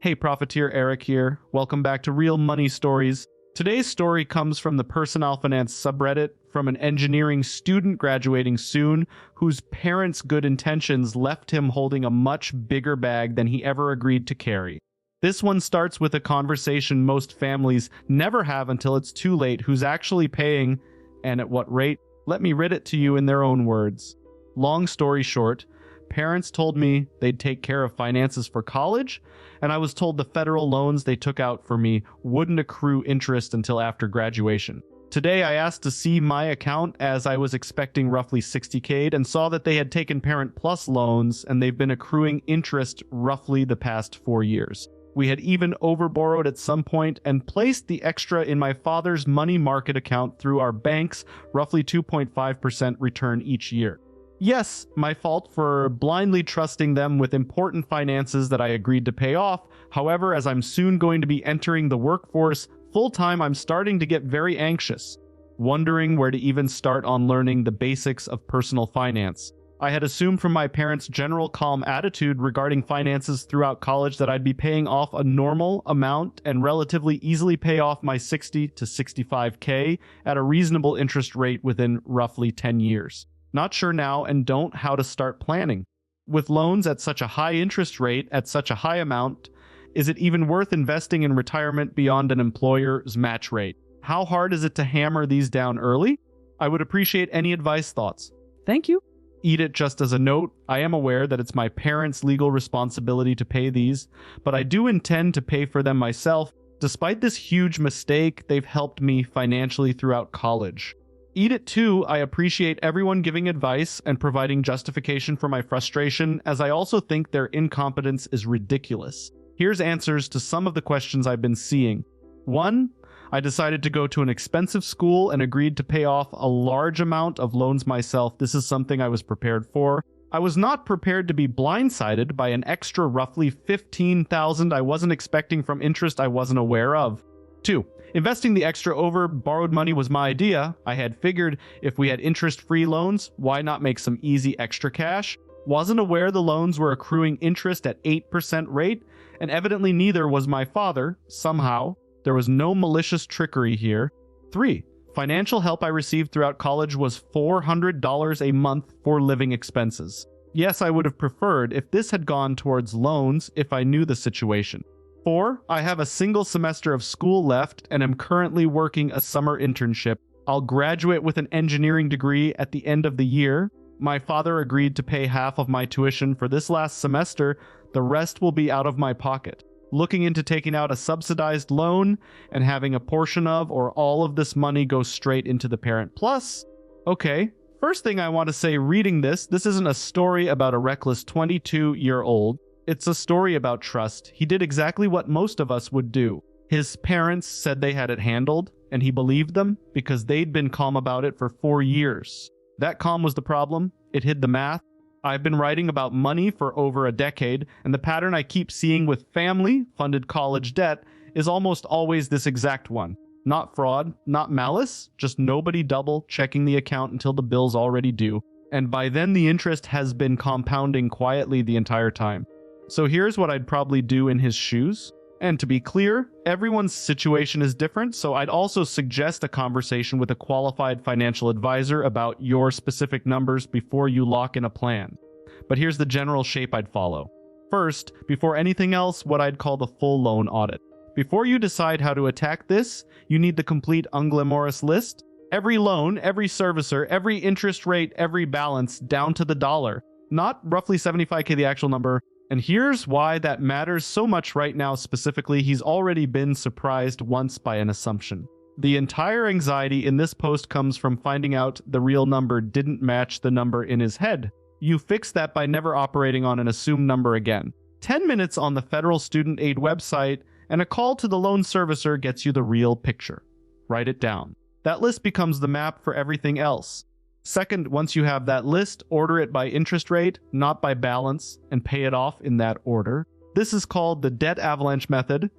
A: Hey Profiteer, Eric here. Welcome back to Real Money Stories. Today's story comes from the Personal Finance subreddit from an engineering student graduating soon whose parents' good intentions left him holding a much bigger bag than he ever agreed to carry. This one starts with a conversation most families never have until it's too late, who's actually paying and at what rate. Let me read it to you in their own words. Long story short, parents told me they'd take care of finances for college, and I was told the federal loans they took out for me wouldn't accrue interest until after graduation. Today, I asked to see my account as I was expecting roughly $60K and saw that they had taken Parent Plus loans and they've been accruing interest roughly the past 4 years. We had even overborrowed at some point and placed the extra in my father's money market account through our bank's roughly 2.5% return each year. Yes, my fault for blindly trusting them with important finances that I agreed to pay off. However, as I'm soon going to be entering the workforce full-time, I'm starting to get very anxious, wondering where to even start on learning the basics of personal finance. I had assumed from my parents' general calm attitude regarding finances throughout college that I'd be paying off a normal amount and relatively easily pay off my $60 to $65K at a reasonable interest rate within roughly 10 years. Not sure now and don't how to start planning. With loans at such a high interest rate, at such a high amount, is it even worth investing in retirement beyond an employer's match rate? How hard is it to hammer these down early? I would appreciate any advice, thoughts. Thank you. Eat it just as a note. I am aware that it's my parents' legal responsibility to pay these, but I do intend to pay for them myself. Despite this huge mistake, they've helped me financially throughout college. Eat it too. I appreciate everyone giving advice and providing justification for my frustration, as I also think their incompetence is ridiculous. Here's answers to some of the questions I've been seeing. 1. I decided to go to an expensive school and agreed to pay off a large amount of loans myself. This is something I was prepared for. I was not prepared to be blindsided by an extra roughly $15,000 I wasn't expecting from interest I wasn't aware of. 2. Investing the extra over borrowed money was my idea. I had figured if we had interest-free loans, why not make some easy extra cash? Wasn't aware the loans were accruing interest at 8% rate, and evidently neither was my father, somehow. There was no malicious trickery here. 3. Financial help I received throughout college was $400 a month for living expenses. Yes, I would have preferred if this had gone towards loans if I knew the situation. 4. I have a single semester of school left and am currently working a summer internship. I'll graduate with an engineering degree at the end of the year. My father agreed to pay half of my tuition for this last semester. The rest will be out of my pocket. Looking into taking out a subsidized loan and having a portion of or all of this money go straight into the parent. Plus, okay, first thing I want to say reading this isn't a story about a reckless 22-year-old. It's a story about trust. He did exactly what most of us would do. His parents said they had it handled, and he believed them because they'd been calm about it for 4 years. That calm was the problem. It hid the math. I've been writing about money for over a decade, and the pattern I keep seeing with family-funded college debt is almost always this exact one. Not fraud, not malice, just nobody double-checking the account until the bill's already due. And by then the interest has been compounding quietly the entire time. So here's what I'd probably do in his shoes. And to be clear, everyone's situation is different, so I'd also suggest a conversation with a qualified financial advisor about your specific numbers before you lock in a plan. But here's the general shape I'd follow. First, before anything else, what I'd call the full loan audit. Before you decide how to attack this, you need the complete unglamorous list. Every loan, every servicer, every interest rate, every balance, down to the dollar. Not roughly $75K, the actual number. And here's why that matters so much right now specifically. He's already been surprised once by an assumption. The entire anxiety in this post comes from finding out the real number didn't match the number in his head. You fix that by never operating on an assumed number again. 10 minutes on the federal student aid website and a call to the loan servicer gets you the real picture. Write it down. That list becomes the map for everything else. Second, once you have that list, order it by interest rate, not by balance, and pay it off in that order. This is called the debt avalanche method,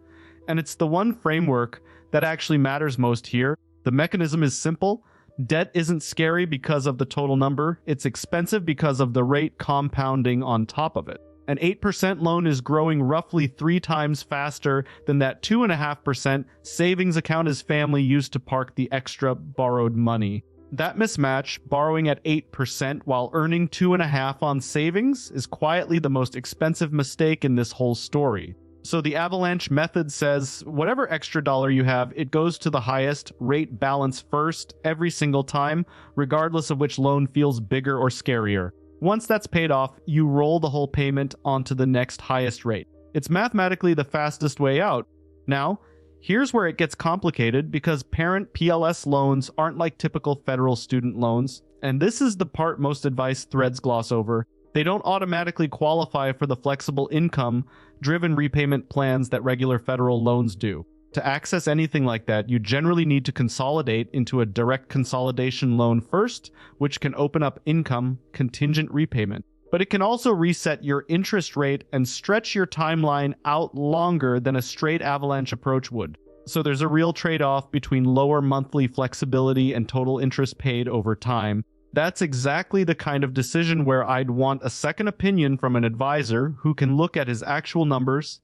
A: and it's the one framework that actually matters most here. The mechanism is simple. Debt isn't scary because of the total number. It's expensive because of the rate compounding on top of it. An 8% loan is growing roughly 3 times faster than that 2.5% savings account his family used to park the extra borrowed money. That mismatch, borrowing at 8% while earning 2.5% on savings, is quietly the most expensive mistake in this whole story. So the avalanche method says, whatever extra dollar you have, it goes to the highest rate balance first every single time, regardless of which loan feels bigger or scarier. Once that's paid off, you roll the whole payment onto the next highest rate. It's mathematically the fastest way out. Now, here's where it gets complicated because parent PLS loans aren't like typical federal student loans, and this is the part most advice threads gloss over. They don't automatically qualify for the flexible income-driven repayment plans that regular federal loans do. To access anything like that, you generally need to consolidate into a direct consolidation loan first, which can open up income contingent repayment. But it can also reset your interest rate and stretch your timeline out longer than a straight avalanche approach would. So there's a real trade-off between lower monthly flexibility and total interest paid over time. That's exactly the kind of decision where I'd want a second opinion from an advisor who can look at his actual numbers,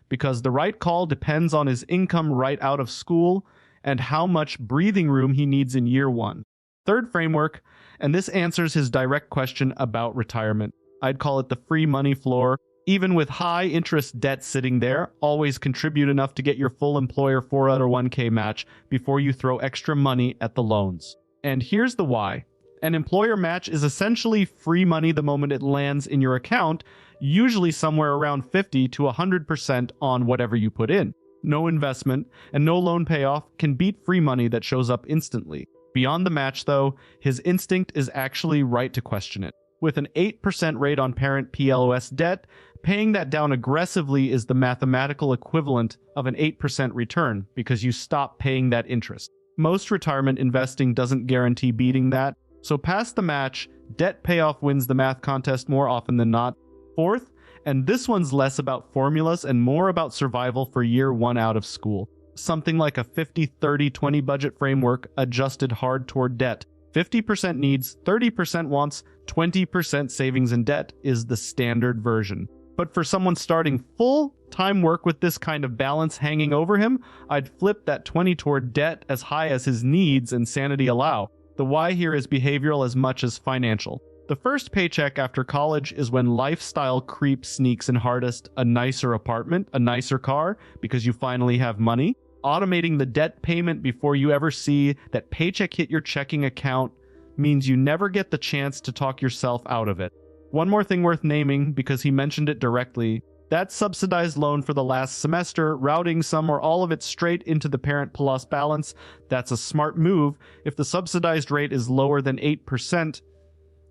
A: because the right call depends on his income right out of school and how much breathing room he needs in year one. third framework, and this answers his direct question about retirement. I'd call it the free money floor. Even with high interest debt sitting there, always contribute enough to get your full employer 401k match before you throw extra money at the loans. And here's the why. An employer match is essentially free money the moment it lands in your account, usually somewhere around 50 to 100% on whatever you put in. No investment and no loan payoff can beat free money that shows up instantly. Beyond the match, though, his instinct is actually right to question it. With an 8% rate on parent PLOS debt, paying that down aggressively is the mathematical equivalent of an 8% return because you stop paying that interest. Most retirement investing doesn't guarantee beating that, so past the match, debt payoff wins the math contest more often than not. Fourth, and this one's less about formulas and more about survival for year one out of school. Something like a 50-30-20 budget framework adjusted hard toward debt. 50% needs, 30% wants, 20% savings and debt is the standard version. But for someone starting full-time work with this kind of balance hanging over him, I'd flip that 20 toward debt as high as his needs and sanity allow. The why here is behavioral as much as financial. The first paycheck after college is when lifestyle creep sneaks in hardest: a nicer apartment, a nicer car, because you finally have money. Automating the debt payment before you ever see that paycheck hit your checking account means you never get the chance to talk yourself out of it. One more thing worth naming, because he mentioned it directly: that subsidized loan for the last semester, routing some or all of it straight into the parent plus balance. That's a smart move if the subsidized rate is lower than 8%,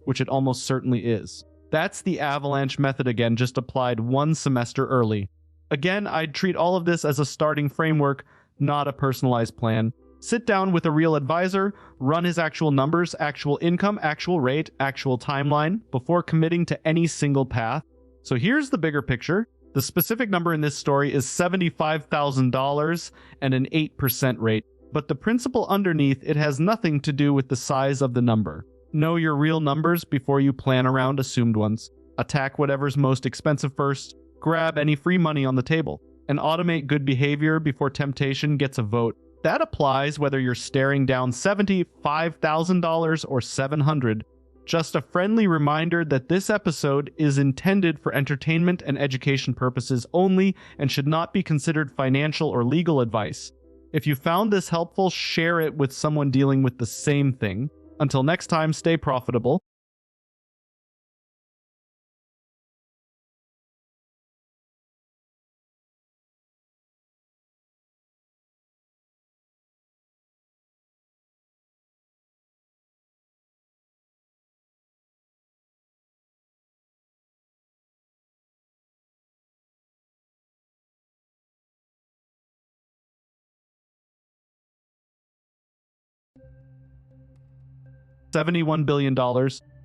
A: which it almost certainly is. That's the avalanche method again, just applied one semester early. Again, I'd treat all of this as a starting framework, not a personalized plan. Sit down with a real advisor, run his actual numbers, actual income, actual rate, actual timeline, before committing to any single path. So here's the bigger picture. The specific number in this story is $75,000 and an 8% rate. But the principle underneath it has nothing to do with the size of the number. Know your real numbers before you plan around assumed ones. Attack whatever's most expensive first. Grab any free money on the table. And automate good behavior before temptation gets a vote. That applies whether you're staring down $75,000 or $700. Just a friendly reminder that this episode is intended for entertainment and education purposes only and should not be considered financial or legal advice. If you found this helpful, share it with someone dealing with the same thing. Until next time, stay profitable. $71 billion.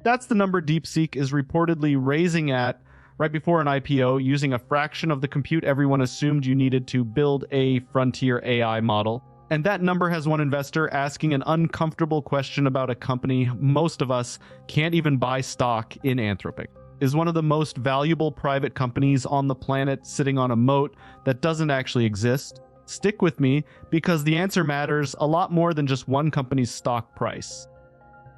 A: That's the number DeepSeek is reportedly raising at right before an IPO, using a fraction of the compute everyone assumed you needed to build a frontier AI model. And that number has one investor asking an uncomfortable question about a company most of us can't even buy stock in. Anthropic is one of the most valuable private companies on the planet, sitting on a moat that doesn't actually exist. Stick with me, because the answer matters a lot more than just one company's stock price.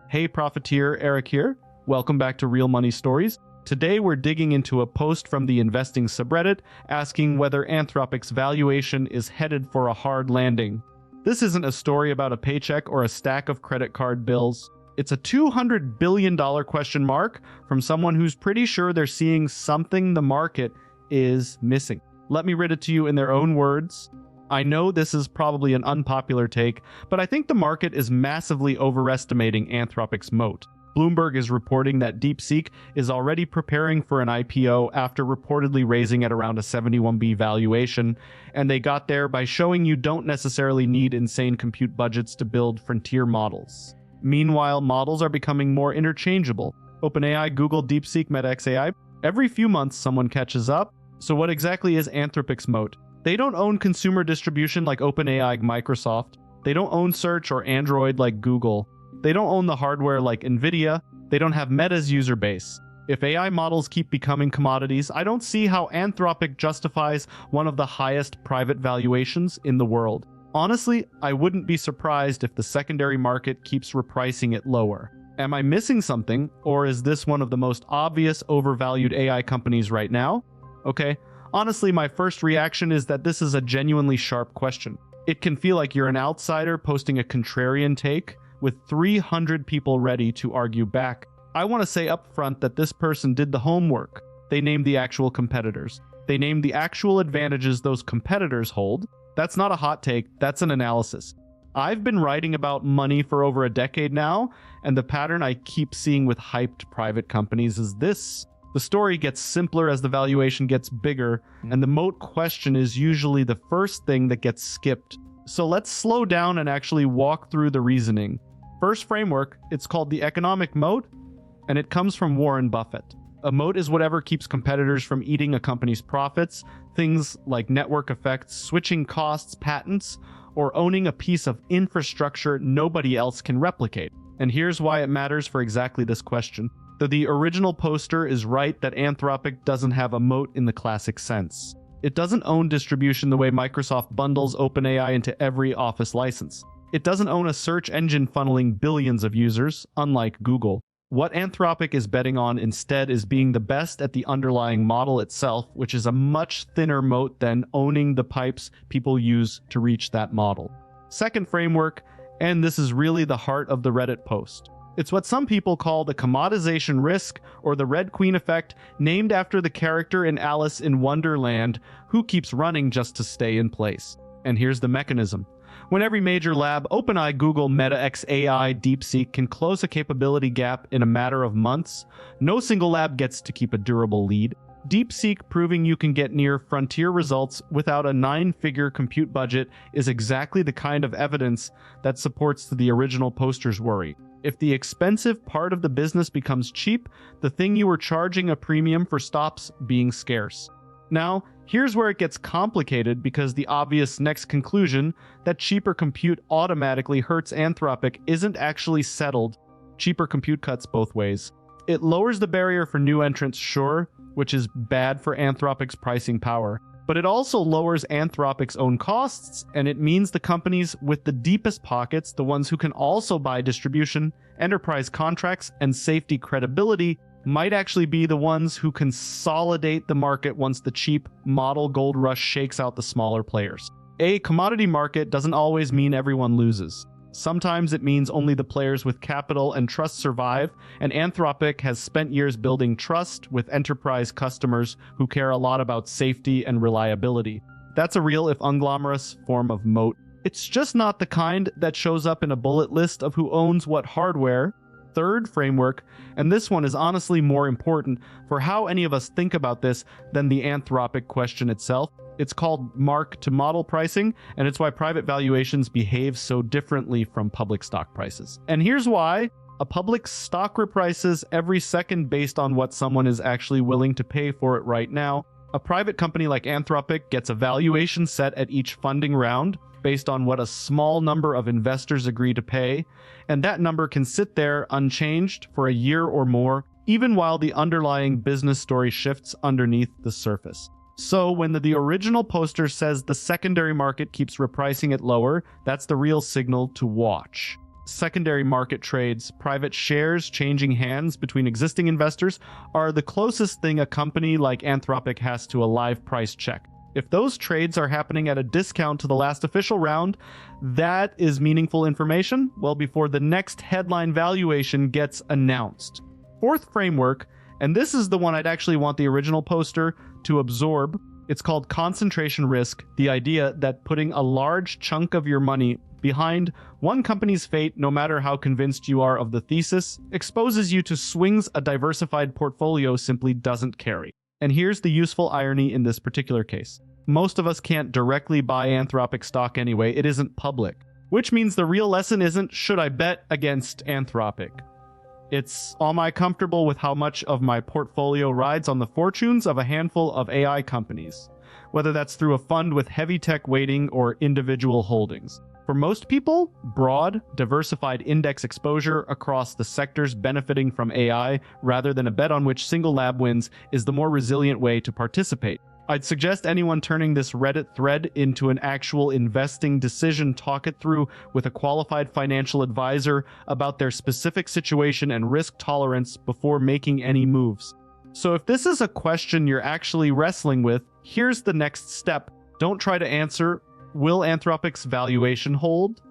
A: Hey Profiteer, Eric here. Welcome back to Real Money Stories. Today we're digging into a post from the investing subreddit asking whether Anthropic's valuation is headed for a hard landing. This isn't a story about a paycheck or a stack of credit card bills. It's a $200 billion question mark from someone who's pretty sure they're seeing something the market is missing. Let me read it to you in their own words. I know this is probably an unpopular take, but I think the market is massively overestimating Anthropic's moat. Bloomberg is reporting that DeepSeek is already preparing for an IPO after reportedly raising at around a 71B valuation, and they got there by showing you don't necessarily need insane compute budgets to build frontier models. Meanwhile, models are becoming more interchangeable. OpenAI, Google, DeepSeek, Meta XAI. Every few months someone catches up. So what exactly is Anthropic's moat? They don't own consumer distribution like OpenAI, Microsoft. They don't own search or Android like Google. They don't own the hardware like Nvidia. They don't have Meta's user base. If AI models keep becoming commodities, I don't see how Anthropic justifies one of the highest private valuations in the world. Honestly, I wouldn't be surprised if the secondary market keeps repricing it lower. Am I missing something, or is this one of the most obvious overvalued AI companies right now? Okay, honestly, my first reaction is that this is a genuinely sharp question. It can feel like you're an outsider posting a contrarian take with 300 people ready to argue back. I want to say up front that this person did the homework. They named the actual competitors. They named the actual advantages those competitors hold. That's not a hot take, that's an analysis. I've been writing about money for over a decade now, and the pattern I keep seeing with hyped private companies is this. The story gets simpler as the valuation gets bigger, and the moat question is usually the first thing that gets skipped. So let's slow down and actually walk through the reasoning. First framework, it's called the economic moat, and it comes from Warren Buffett. A moat is whatever keeps competitors from eating a company's profits, things like network effects, switching costs, patents, or owning a piece of infrastructure nobody else can replicate. And here's why it matters for exactly this question. Though the original poster is right that Anthropic doesn't have a moat in the classic sense. It doesn't own distribution the way Microsoft bundles OpenAI into every Office license. It doesn't own a search engine funneling billions of users, unlike Google. What Anthropic is betting on instead is being the best at the underlying model itself, which is a much thinner moat than owning the pipes people use to reach that model. Second framework, and this is really the heart of the Reddit post. It's what some people call the commoditization risk, or the Red Queen effect, named after the character in Alice in Wonderland who keeps running just to stay in place. And here's the mechanism. When every major lab, OpenAI, Google, Meta, xAI, DeepSeek, can close a capability gap in a matter of months, no single lab gets to keep a durable lead. DeepSeek proving you can get near frontier results without a 9-figure compute budget is exactly the kind of evidence that supports the original poster's worry. If the expensive part of the business becomes cheap, the thing you were charging a premium for stops being scarce. Now, here's where it gets complicated because the obvious next conclusion that cheaper compute automatically hurts Anthropic isn't actually settled. Cheaper compute cuts both ways. It lowers the barrier for new entrants, sure, which is bad for Anthropic's pricing power. But it also lowers Anthropic's own costs, and it means the companies with the deepest pockets, the ones who can also buy distribution, enterprise contracts, and safety credibility, might actually be the ones who consolidate the market once the cheap model gold rush shakes out the smaller players. A commodity market doesn't always mean everyone loses. Sometimes it means only the players with capital and trust survive, and Anthropic has spent years building trust with enterprise customers who care a lot about safety and reliability. That's a real, if unglamorous, form of moat. It's just not the kind that shows up in a bullet list of who owns what hardware. Third framework, and this one is honestly more important for how any of us think about this than the Anthropic question itself. It's called mark-to-model pricing, and it's why private valuations behave so differently from public stock prices. And here's why. A public stock reprices every second based on what someone is actually willing to pay for it right now. A private company like Anthropic gets a valuation set at each funding round based on what a small number of investors agree to pay, and that number can sit there unchanged for a year or more, even while the underlying business story shifts underneath the surface. So when the original poster says the secondary market keeps repricing it lower, that's the real signal to watch. Secondary market trades, private shares changing hands between existing investors, are the closest thing a company like Anthropic has to a live price check. If those trades are happening at a discount to the last official round, that is meaningful information well before the next headline valuation gets announced. Fourth framework, and this is the one I'd actually want the original poster to absorb, it's called concentration risk, the idea that putting a large chunk of your money behind one company's fate, no matter how convinced you are of the thesis, exposes you to swings a diversified portfolio simply doesn't carry. And here's the useful irony in this particular case. Most of us can't directly buy Anthropic stock anyway, it isn't public. Which means the real lesson isn't, should I bet against Anthropic? It's, am I comfortable with how much of my portfolio rides on the fortunes of a handful of AI companies? Whether that's through a fund with heavy tech weighting or individual holdings. For most people, broad, diversified index exposure across the sectors benefiting from AI, rather than a bet on which single lab wins, is the more resilient way to participate. I'd suggest anyone turning this Reddit thread into an actual investing decision talk it through with a qualified financial advisor about their specific situation and risk tolerance before making any moves. So if this is a question you're actually wrestling with, here's the next step. Don't try to answer, will Anthropic's valuation hold?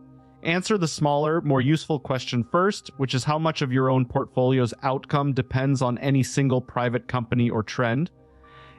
A: Answer the smaller, more useful question first, which is how much of your own portfolio's outcome depends on any single private company or trend,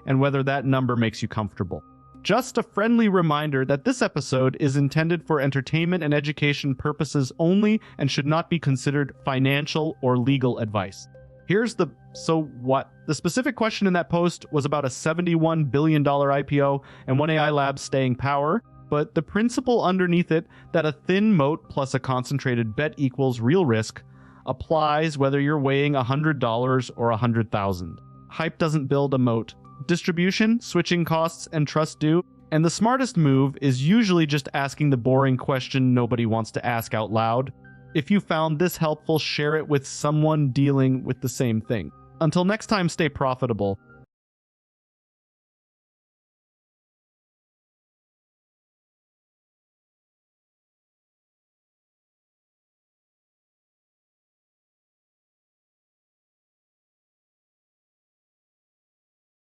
A: and whether that number makes you comfortable. Just a friendly reminder that this episode is intended for entertainment and education purposes only and should not be considered financial or legal advice. Here's the so what. The specific question in that post was about a $71 billion IPO and one AI lab staying power, but the principle underneath it, that a thin moat plus a concentrated bet equals real risk, applies whether you're weighing $100 or $100,000. Hype doesn't build a moat. Distribution, switching costs, and trust do, and the smartest move is usually just asking the boring question nobody wants to ask out loud. If you found this helpful, share it with someone dealing with the same thing. Until next time, stay profitable.